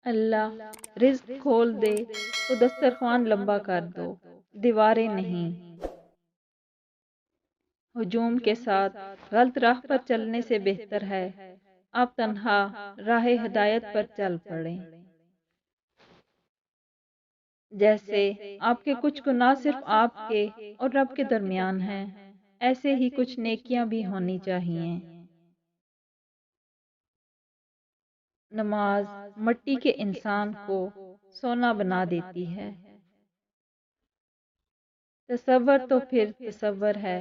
اللہ رزق کھول دے تو دسترخوان لمبا کر دو، دیواریں نہیں۔ ہجوم کے ساتھ غلط راہ پر چلنے سے بہتر ہے آپ تنہا راہ ہدایت پر چل پڑیں۔ جیسے آپ کے کچھ گناہ صرف آپ کے اور رب کے درمیان ہیں، ایسے ہی کچھ نیکیاں بھی ہونی چاہیے۔ نماز مٹی کے انسان کو سونا بنا دیتی ہے۔ تصور تو پھر تصور ہے،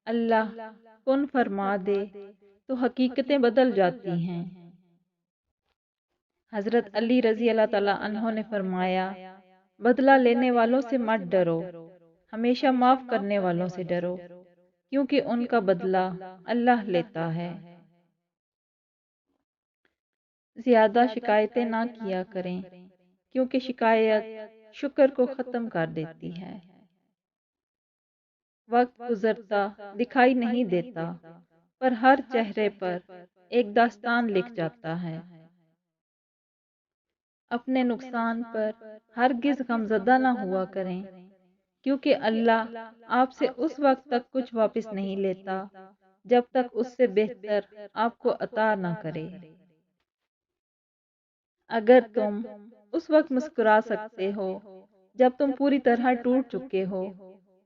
اللہ کن فرما دے تو حقیقتیں بدل جاتی ہیں۔ حضرت علی رضی اللہ تعالیٰ عنہ نے فرمایا، بدلہ لینے والوں سے مت ڈرو، ہمیشہ معاف کرنے والوں سے ڈرو، کیونکہ ان کا بدلہ اللہ لیتا ہے۔ زیادہ شکایتیں نہ کیا کریں، کیونکہ شکایت شکر کو ختم کر دیتی ہے۔ وقت گزرتا دکھائی نہیں دیتا، پر ہر چہرے پر ایک داستان لکھ جاتا ہے۔ اپنے نقصان پر ہرگز غمزدہ نہ ہوا کریں، کیونکہ اللہ آپ سے اس وقت تک کچھ واپس نہیں لیتا جب تک اس سے بہتر آپ کو عطا نہ کرے۔ اگر تم اس وقت مسکرا سکتے ہو جب تم پوری طرح ٹوٹ چکے ہو،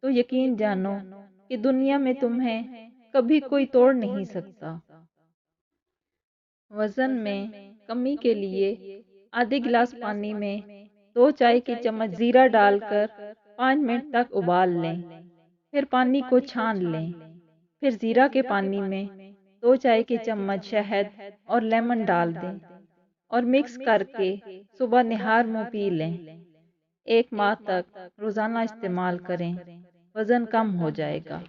تو یقین جانو کہ دنیا میں تمہیں کبھی کوئی توڑ نہیں سکتا۔ وزن میں کمی کے لیے آدھے گلاس پانی میں 2 چائے کی چمچ زیرہ ڈال کر 5 منٹ تک ابال لیں، پھر پانی کو چھان لیں، پھر زیرہ کے پانی میں 2 چائے کی چمچ شہد اور لیمن ڈال دیں اور مکس کر کے صبح نہار منہ پی لیں۔ 1 ماہ تک روزانہ استعمال کریں، وزن کم ہو جائے گا۔